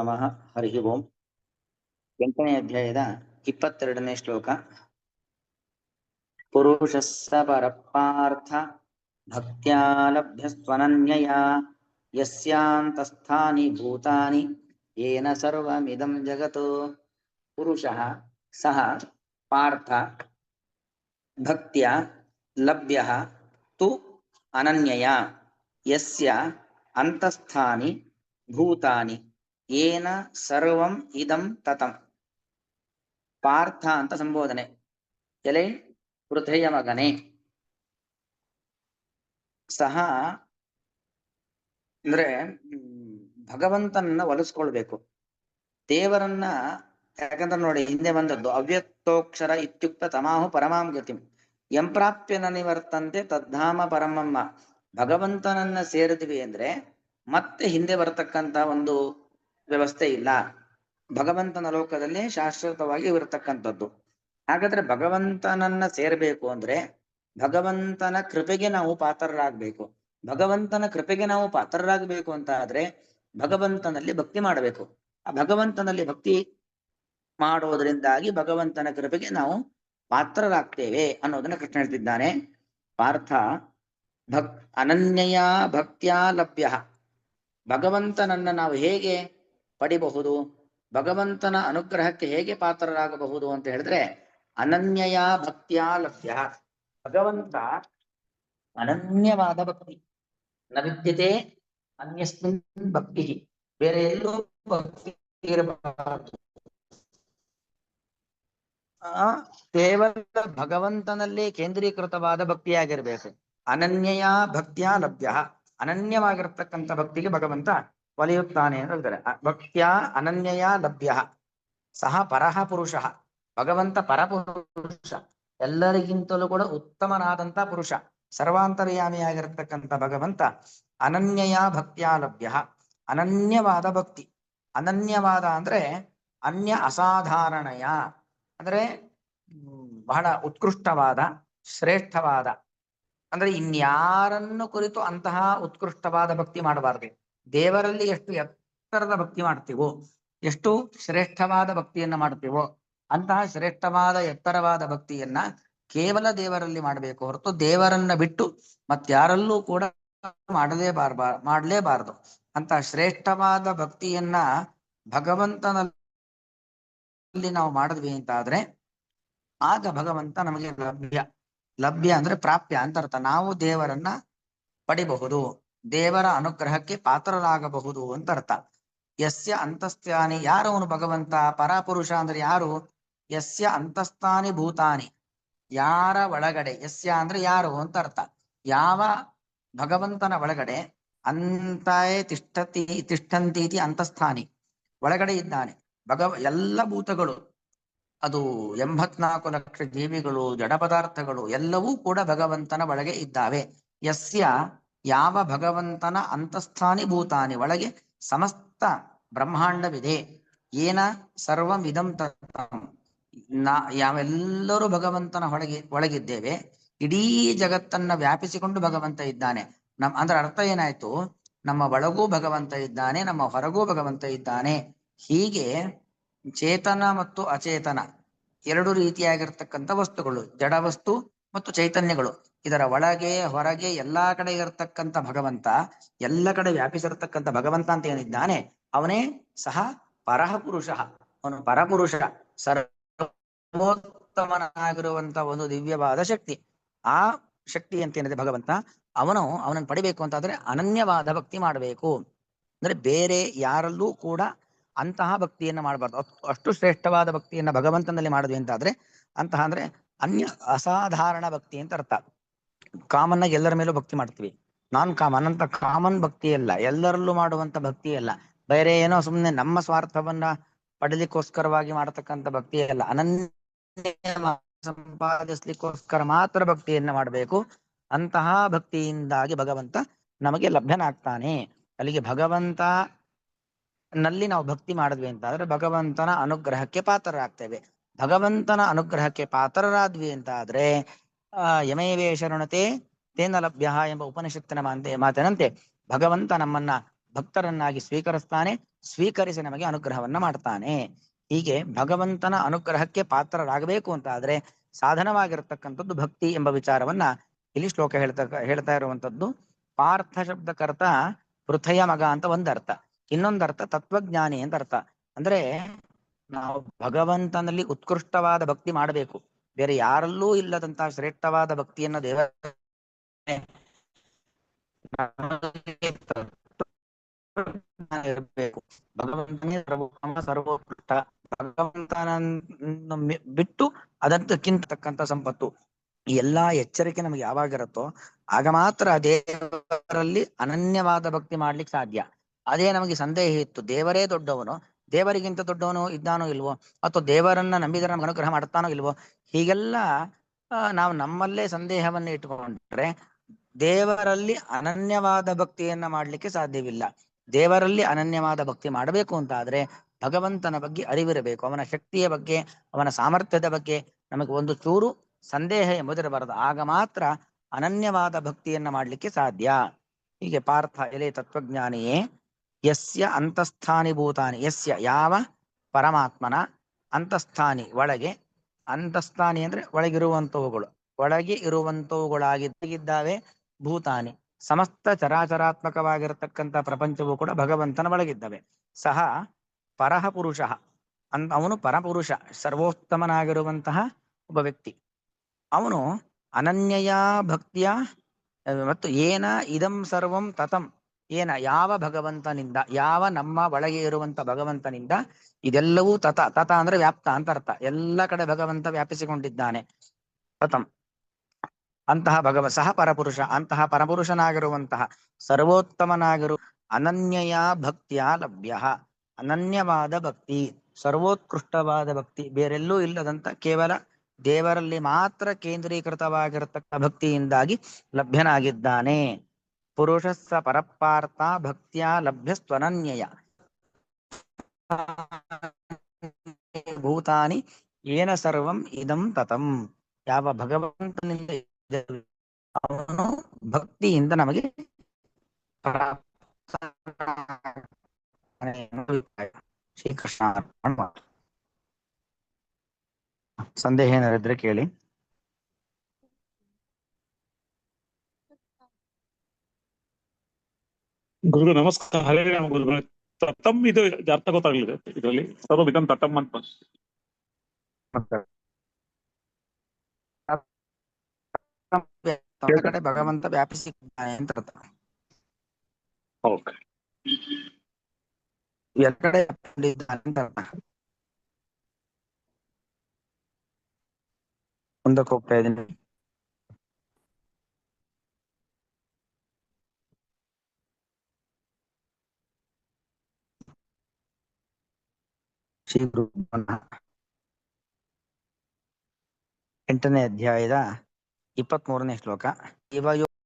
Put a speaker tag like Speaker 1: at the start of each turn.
Speaker 1: ನಮಃ. ಹರಿ ಓಂ. 8ನೇ ಅಧ್ಯಾಯದ 22ನೇ ಶ್ಲೋಕ. ಪುರುಷಸ್ಸ ಪರಪಾರ್ಥ ಭಕ್ತ್ಯಾ ಲಭ್ಯಸ್ತ್ವನನ್ಯಯಾ ಯಸ್ಯಾಂತಸ್ಥಾನಿ ಭೂತಾನಿ ಯೇನ ಸರ್ವಮಿದಂ ಜಗತ್. ಪುರುಷಃ ಸಹ ಪಾರ್ಥ ಭಕ್ತ್ಯಾ ಲಭ್ಯಃ ತು ಅನನ್ಯಯಾ ಯಸ್ಯ ಅಂತಸ್ಥಾನಿ ಭೂತಾನಿ ಏನ ಸರ್ವಂ ಇದಂ ತತಂ. ಪಾರ್ಥ ಅಂತ ಸಂಬೋಧನೆ. ಎಲೆ ಪೃಥ್ವಿಯ ಮಗನೇ. ಸಹ ಅಂದ್ರೆ ಭಗವಂತನನ್ನ ಒಲಿಸ್ಕೊಳ್ಬೇಕು, ದೇವರನ್ನ. ಯಾಕಂದ್ರೆ ನೋಡಿ, ಹಿಂದೆ ಬಂದದ್ದು ಅವ್ಯಕ್ತೋಕ್ಷರ ಇತ್ಯುಕ್ತ ತಮಾಹು ಪರಮಾಂ ಗತಿಂ ಯಂ ಪ್ರಾಪ್ಯ ನ ನಿವರ್ತಂತೆ ತದ್ಧಾಮ ಪರಮಮ್ಮ. ಭಗವಂತನನ್ನ ಸೇರಿದ್ವಿ ಅಂದ್ರೆ ಮತ್ತೆ ಹಿಂದೆ ಬರತಕ್ಕಂತ ಒಂದು ವ್ಯವಸ್ಥೆ ಇಲ್ಲ. ಭಗವಂತನ ಲೋಕದಲ್ಲಿ ಶಾಶ್ವತವಾಗಿ ಇರತಕ್ಕಂಥದ್ದು. ಹಾಗಾದ್ರೆ ಭಗವಂತನನ್ನ ಸೇರಬೇಕು ಅಂದ್ರೆ ಭಗವಂತನ ಕೃಪೆಗೆ ನಾವು ಪಾತ್ರರಾಗಬೇಕು. ಭಗವಂತನ ಕೃಪೆಗೆ ನಾವು ಪಾತ್ರರಾಗಬೇಕು ಅಂತ ಆದ್ರೆ ಭಗವಂತನಲ್ಲಿ ಭಕ್ತಿ ಮಾಡಬೇಕು. ಆ ಭಗವಂತನಲ್ಲಿ ಭಕ್ತಿ ಮಾಡೋದ್ರಿಂದಾಗಿ ಭಗವಂತನ ಕೃಪೆಗೆ ನಾವು ಪಾತ್ರರಾಗ್ತೇವೆ ಅನ್ನೋದನ್ನ ಕೃಷ್ಣ ಹೇಳ್ತಿದ್ದಾನೆ. ಪಾರ್ಥ ಅನನ್ಯಯ ಭಕ್ತ್ಯಾ ಲಭ್ಯ. ಭಗವಂತನನ್ನ ನಾವು ಹೇಗೆ ಪಡಿಬಹುದು, ಭಗವಂತನ ಅನುಗ್ರಹಕ್ಕೆ ಹೇಗೆ ಪಾತ್ರರಾಗಬಹುದು ಅಂತ ಹೇಳಿದ್ರೆ ಅನನ್ಯಯ ಭಕ್ತ್ಯಾ ಲಭ್ಯ. ಭಗವಂತ ಅನನ್ಯವಾದ ಭಕ್ತಿ. ನ ವಿದ್ಯತೆ ಅನ್ಯಸ್ಮಿನ್ ಭಕ್ತಿ. ಬೇರೆ ಎಲ್ಲೂ ಭಕ್ತಿ ಇರಬಾರದು. ಕೇವಲ ಭಗವಂತನಲ್ಲೇ ಕೇಂದ್ರೀಕೃತವಾದ ಭಕ್ತಿಯಾಗಿರ್ಬೇಕು. ಅನನ್ಯಯ ಭಕ್ತಿಯ ಲಭ್ಯ. ಅನನ್ಯವಾಗಿರ್ತಕ್ಕಂಥ ಭಕ್ತಿಗೆ ಭಗವಂತ ಒಲಿಯುತ್ತಾನೆ ಅಂತ ಹೇಳ್ತಾರೆ. ಭಕ್ತಿಯ ಅನನ್ಯಯ ಲಭ್ಯ. ಸಹ ಪರಹ ಪುರುಷ. ಭಗವಂತ ಪರಪುರುಷ, ಎಲ್ಲರಿಗಿಂತಲೂ ಕೂಡ ಉತ್ತಮನಾದಂತ ಪುರುಷ, ಸರ್ವಾಂತರ್ಯಾಮಿಯಾಗಿರ್ತಕ್ಕಂಥ ಭಗವಂತ ಅನನ್ಯಯ ಭಕ್ತಿಯ ಲಭ್ಯ. ಅನನ್ಯವಾದ ಭಕ್ತಿ. ಅನನ್ಯವಾದ ಅಂದ್ರೆ ಅನ್ಯ ಅಸಾಧಾರಣಯ ಅಂದ್ರೆ ಬಹಳ ಉತ್ಕೃಷ್ಟವಾದ, ಶ್ರೇಷ್ಠವಾದ. ಅಂದ್ರೆ ಇನ್ಯಾರನ್ನು ಕುರಿತು ಅಂತಹ ಉತ್ಕೃಷ್ಟವಾದ ಭಕ್ತಿ ಮಾಡಬಾರದು. ದೇವರಲ್ಲಿ ಎಷ್ಟು ಎತ್ತರದ ಭಕ್ತಿ ಮಾಡ್ತೀವೋ, ಎಷ್ಟು ಶ್ರೇಷ್ಠವಾದ ಭಕ್ತಿಯನ್ನ ಮಾಡ್ತೀವೋ ಅಂತಹ ಶ್ರೇಷ್ಠವಾದ ಎತ್ತರವಾದ ಭಕ್ತಿಯನ್ನ ಕೇವಲ ದೇವರಲ್ಲಿ ಮಾಡಬೇಕು ಹೊರತು ದೇವರನ್ನ ಬಿಟ್ಟು ಮತ್ತಾರಲ್ಲೂ ಕೂಡ ಮಾಡಲೇಬಾರದು. ಅಂತಹ ಶ್ರೇಷ್ಠವಾದ ಭಕ್ತಿಯನ್ನ ಭಗವಂತನಲ್ಲಿ ನಾವು ಮಾಡಿದ್ವಿ ಅಂತ ಆದ್ರೆ ಆಗ ಭಗವಂತ ನಮಗೆ ಲಭ್ಯ. ಲಭ್ಯ ಅಂದ್ರೆ ಪ್ರಾಪ್ಯ ಅಂತ ಅರ್ಥ. ನಾವು ದೇವರನ್ನ ಪಡಿಬಹುದು, ದೇವರ ಅನುಗ್ರಹಕ್ಕೆ ಪಾತ್ರರಾಗಬಹುದು ಅಂತ ಅರ್ಥ. ಯಸ್ಯ ಅಂತಸ್ಥಾನಿ, ಯಾರವನು ಭಗವಂತ? ಪರಪುರುಷ ಅಂದ್ರೆ ಯಾರು? ಯಸ್ಯ ಅಂತಸ್ಥಾನಿ ಭೂತಾನಿ, ಯಾರ ಒಳಗಡೆ. ಯಸ್ಯ ಅಂದ್ರೆ ಯಾರು ಅಂತ ಅರ್ಥ. ಯಾವ ಭಗವಂತನ ಒಳಗಡೆ ಅಂತಾಯೇ ತಿಷ್ಠಂತೀತಿ ಅಂತಸ್ಥಾನಿ, ಒಳಗಡೆ ಇದ್ದಾನೆ ಎಲ್ಲ ಭೂತಗಳು, ಅದು 84 ಲಕ್ಷ ಜೀವಿಗಳು, ಜಡ ಪದಾರ್ಥಗಳು ಎಲ್ಲವೂ ಕೂಡ ಭಗವಂತನ ಒಳಗೆ ಇದ್ದಾವೆ. ಯಸ್ಯ, ಯಾವ ಭಗವಂತನ ಅಂತಸ್ಥಾನಿ ಭೂತಾನಿ, ಒಳಗೆ ಸಮಸ್ತ ಬ್ರಹ್ಮಾಂಡವಿದೆ. ಏನ ಸರ್ವಮಿದಂ ತತಂ, ಯಾವೆಲ್ಲರೂ ಭಗವಂತನ ಒಳಗಿದ್ದೇವೆ. ಇಡೀ ಜಗತ್ತನ್ನ ವ್ಯಾಪಿಸಿಕೊಂಡು ಭಗವಂತ ಇದ್ದಾನೆ. ಅಂದ್ರೆ ಅರ್ಥ ಏನಾಯ್ತು? ನಮ್ಮ ಒಳಗೂ ಭಗವಂತ ಇದ್ದಾನೆ, ನಮ್ಮ ಹೊರಗೂ ಭಗವಂತ ಇದ್ದಾನೆ. ಹೀಗೆ ಚೇತನ ಮತ್ತು ಅಚೇತನ ಎರಡು ರೀತಿಯಾಗಿರ್ತಕ್ಕಂಥ ವಸ್ತುಗಳು, ಜಡ ವಸ್ತು ಮತ್ತು ಚೈತನ್ಯಗಳು. ಇದರ ಒಳಗೆ ಹೊರಗೆ ಎಲ್ಲಾ ಕಡೆ ಇರತಕ್ಕಂಥ ಭಗವಂತ, ಎಲ್ಲ ಕಡೆ ವ್ಯಾಪಿಸಿರ್ತಕ್ಕಂಥ ಭಗವಂತ ಅಂತ ಏನಿದ್ದಾನೆ ಅವನೇ ಸಹ ಪರಹ ಪುರುಷ. ಅವನು ಪರಪುರುಷ, ಸರ್ವೋತ್ತಮನಾಗಿರುವಂತ ಒಂದು ದಿವ್ಯವಾದ ಶಕ್ತಿ. ಆ ಶಕ್ತಿ ಅಂತ ಏನಿದೆ ಭಗವಂತ, ಅವನನ್ನು ಪಡಿಬೇಕು ಅಂತಾದ್ರೆ ಅನನ್ಯವಾದ ಭಕ್ತಿ ಮಾಡಬೇಕು. ಅಂದ್ರೆ ಬೇರೆ ಯಾರಲ್ಲೂ ಕೂಡ ಅಂತಹ ಭಕ್ತಿಯನ್ನ ಮಾಡಬಾರ್ದು. ಅಷ್ಟು ಶ್ರೇಷ್ಠವಾದ ಭಕ್ತಿಯನ್ನ ಭಗವಂತನಲ್ಲಿ ಮಾಡಿದ್ವಿ ಅಂತಾದ್ರೆ ಅಂತಹ ಅಂದ್ರೆ ಅನ್ಯ ಅಸಾಧಾರಣ ಭಕ್ತಿ ಅಂತ ಅರ್ಥ. ಕಾಮನ್ ಆಗಿ ಎಲ್ಲರ ಮೇಲೂ ಭಕ್ತಿ ಮಾಡ್ತೀವಿ. ನಾನ್ ಕಾಮನ್ ಅಂತ ಕಾಮನ್ ಭಕ್ತಿ ಅಲ್ಲ, ಎಲ್ಲರಲ್ಲೂ ಮಾಡುವಂತ ಭಕ್ತಿ ಅಲ್ಲ. ಬೇರೆ ಏನೋ ಸುಮ್ಮನೆ ನಮ್ಮ ಸ್ವಾರ್ಥವನ್ನ ಪಡಲಿಕ್ಕೋಸ್ಕರವಾಗಿ ಮಾಡತಕ್ಕಂಥ ಭಕ್ತಿ ಅಲ್ಲ. ಅನನ್ಯ ಸಂಪಾದಿಸ್ಲಿಕ್ಕೋಸ್ಕರ ಮಾತ್ರ ಭಕ್ತಿಯನ್ನ ಮಾಡಬೇಕು. ಅಂತಹ ಭಕ್ತಿಯಿಂದಾಗಿ ಭಗವಂತ ನಮಗೆ ಲಭ್ಯನಾಗ್ತಾನೆ. ಅಲ್ಲಿಗೆ ಭಗವಂತ ನಲ್ಲಿ ನಾವು ಭಕ್ತಿ ಮಾಡಿದ್ವಿ ಅಂತ ಆದ್ರೆ ಭಗವಂತನ ಅನುಗ್ರಹಕ್ಕೆ ಪಾತ್ರರಾಗ್ತೇವೆ. ಭಗವಂತನ ಅನುಗ್ರಹಕ್ಕೆ ಪಾತ್ರರಾದ್ವಿ ಅಂತ ಆದ್ರೆ ಯಮೇವೇ ಶರಣತೆ ತೇನ ಲಭ್ಯ ಎಂಬ ಉಪನಿಷತ್ತಿನ ಮಾತಿನಂತೆ ಭಗವಂತ ನಮ್ಮನ್ನ ಭಕ್ತರನ್ನಾಗಿ ಸ್ವೀಕರಿಸ್ತಾನೆ, ಸ್ವೀಕರಿಸಿ ನಮಗೆ ಅನುಗ್ರಹವನ್ನ ಮಾಡ್ತಾನೆ. ಹೀಗೆ ಭಗವಂತನ ಅನುಗ್ರಹಕ್ಕೆ ಪಾತ್ರರಾಗಬೇಕು ಅಂತ ಆದ್ರೆ ಸಾಧನವಾಗಿರತಕ್ಕಂಥದ್ದು ಭಕ್ತಿ ಎಂಬ ವಿಚಾರವನ್ನ ಇಲ್ಲಿ ಶ್ಲೋಕ ಹೇಳ್ತಾ ಇರುವಂತದ್ದು. ಪಾರ್ಥ ಶಬ್ದಕರ್ತ ಪೃಥಯ ಮಗ ಅಂತ ಒಂದರ್ಥ, ಇನ್ನೊಂದರ್ಥ ತತ್ವಜ್ಞಾನಿ ಅಂತ ಅರ್ಥ. ಅಂದ್ರೆ ನಾವು ಭಗವಂತನಲ್ಲಿ ಉತ್ಕೃಷ್ಟವಾದ ಭಕ್ತಿ ಮಾಡಬೇಕು, ಬೇರೆ ಯಾರಲ್ಲೂ ಇಲ್ಲದಂತಹ ಶ್ರೇಷ್ಠವಾದ ಭಕ್ತಿಯನ್ನ ದೇವ ಇರಬೇಕು. ಭಗವಂತನೇ ಸರ್ವೋತ್ತಮ ಸರ್ವೋತ್ಕೃಷ್ಟ, ಭಗವಂತನನ್ನು ಬಿಟ್ಟು ಅದಕ್ಕಿಂತಕ್ಕಂಥ ಸಂಪತ್ತು. ಈ ಎಲ್ಲಾ ಎಚ್ಚರಿಕೆ ನಮಗೆ ಯಾವಾಗಿರುತ್ತೋ ಆಗ ಮಾತ್ರ ದೇವರಲ್ಲಿ ಅನನ್ಯವಾದ ಭಕ್ತಿ ಮಾಡ್ಲಿಕ್ಕೆ ಸಾಧ್ಯ. ಅದೇ ನಮಗೆ ಸಂದೇಹ ಇತ್ತು, ದೇವರೇ ದೊಡ್ಡವನು, ದೇವರಿಗಿಂತ ದೊಡ್ಡವನು ಇದ್ದಾನೋ ಇಲ್ವೋ, ಅಥವಾ ದೇವರನ್ನ ನಂಬಿದರೆ ನಮ್ಗೆ ಅನುಗ್ರಹ ಮಾಡ್ತಾನೋ ಇಲ್ವೋ, ಹೀಗೆಲ್ಲ ನಾವು ನಮ್ಮಲ್ಲೇ ಸಂದೇಹವನ್ನು ಇಟ್ಟುಕೊಂಡ್ರೆ ದೇವರಲ್ಲಿ ಅನನ್ಯವಾದ ಭಕ್ತಿಯನ್ನ ಮಾಡ್ಲಿಕ್ಕೆ ಸಾಧ್ಯವಿಲ್ಲ. ದೇವರಲ್ಲಿ ಅನನ್ಯವಾದ ಭಕ್ತಿ ಮಾಡಬೇಕು ಅಂತ ಆದ್ರೆ ಭಗವಂತನ ಬಗ್ಗೆ ಅರಿವಿರಬೇಕು, ಅವನ ಶಕ್ತಿಯ ಬಗ್ಗೆ, ಅವನ ಸಾಮರ್ಥ್ಯದ ಬಗ್ಗೆ ನಮಗೆ ಒಂದು ಚೂರು ಸಂದೇಹ ಎಂಬುದಿರಬಾರದು. ಆಗ ಮಾತ್ರ ಅನನ್ಯವಾದ ಭಕ್ತಿಯನ್ನ ಮಾಡ್ಲಿಕ್ಕೆ ಸಾಧ್ಯ. ಹೀಗೆ ಪಾರ್ಥ ಎಲೆ ತತ್ವಜ್ಞಾನಿಯೇ, ಯಸ್ಯ ಅಂತಸ್ಥಾನಿ ಭೂತಾನಿ, ಯಸ್ಯ ಯಾವ ಪರಮಾತ್ಮನ, ಅಂತಸ್ಥಾನಿ ಒಳಗೆ, ಅಂತಸ್ಥಾನಿ ಅಂದ್ರೆ ಒಳಗಿರುವಂತವುಗಳು, ಒಳಗೆ ಇರುವಂತವುಗಳಾಗಿದ್ದಾವೆ ಭೂತಾನಿ, ಸಮಸ್ತ ಚರಾಚರಾತ್ಮಕವಾಗಿರತಕ್ಕಂಥ ಪ್ರಪಂಚವು ಕೂಡ ಭಗವಂತನ ಒಳಗಿದ್ದಾವೆ. ಸಹ ಪರಹ ಪುರುಷ ಅಂತ, ಅವನು ಪರಪುರುಷ, ಸರ್ವೋತ್ತಮನಾಗಿರುವಂತಹ ಒಬ್ಬ ವ್ಯಕ್ತಿ. ಅವನು ಅನನ್ಯಯ ಭಕ್ತಿಯ ಮತ್ತು ಏನ ಇದಂ ಸರ್ವಂ ತತಂ, ಏನ ಯಾವ ಭಗವಂತನಿಂದ, ಯಾವ ನಮ್ಮ ಒಳಗೆ ಇರುವಂತ ಭಗವಂತನಿಂದ ಇದೆಲ್ಲವೂ ತತ, ತತ ಅಂದ್ರೆ ವ್ಯಾಪ್ತ ಅಂತ ಅರ್ಥ, ಎಲ್ಲ ಕಡೆ ಭಗವಂತ ವ್ಯಾಪಿಸಿಕೊಂಡಿದ್ದಾನೆ. ತತಂ ಅಂತಹ ಸಹ ಪರಪುರುಷ, ಅಂತಹ ಪರಪುರುಷನಾಗಿರುವಂತಹ ಸರ್ವೋತ್ತಮನಾಗಿರು ಅನನ್ಯಯ ಭಕ್ತಿಯ ಲಭ್ಯ, ಅನನ್ಯವಾದ ಭಕ್ತಿ, ಸರ್ವೋತ್ಕೃಷ್ಟವಾದ ಭಕ್ತಿ, ಬೇರೆಲ್ಲೂ ಇಲ್ಲದಂತ ಕೇವಲ ದೇವರಲ್ಲಿ ಮಾತ್ರ ಕೇಂದ್ರೀಕೃತವಾಗಿರತಕ್ಕ ಭಕ್ತಿಯಿಂದಾಗಿ ಲಭ್ಯನಾಗಿದ್ದಾನೆ. ಪುರುಷಸ್ಸ ಪರಪಾರ್ಥ ಭಕ್ತಿಯ ಲಭ್ಯಸ್ತ್ವನನ್ಯಯ ಭೂತಾನಿ ಏನ ಸರ್ವಂ ಇದಂ ತತಂ, ಯಾವ ಭಗವಂತನಿಂದ ಅವನು ಭಕ್ತಿಯಿಂದ ನಮಗೆ ಶ್ರೀಕೃಷ್ಣ. ಸಂದೇಹ ಏನಾರಿದ್ರೆ ಕೇಳಿ.
Speaker 2: ಗುರುಗಳು ನಮಸ್ಕಾರ. ಹರೇ ರಾಮ ಗುರುಗಳು. ತತ್ತಮ್ ಇದು ಅರ್ಥ ಗೊತ್ತಾಗ್ಲಿದೆ ಇದರಲ್ಲಿ, ಸರ್ವವಿಧಂ ತತ್ತಮ್ ಅಂತ.
Speaker 1: ಕಡೆ ಭಗವಂತ ವ್ಯಾಪಿಸಿದ್ದಾನೆ ಅಂತ ಅರ್ಥ.
Speaker 2: ಓಕೆ,
Speaker 1: ಎಲ್ಲ ಕಡೆ ವ್ಯಾಪಿಸಿದ್ದಾನೆ ಅಂತ ಅರ್ಥ. ಮುಂದಕ್ಕೆ ಹೋಗ್ತಾ ಇದ್ದೀನಿ. ಶ್ರೀ ಗುರು 8ನೇ ಅಧ್ಯಾಯದ 23ನೇ ಶ್ಲೋಕ. ಇವ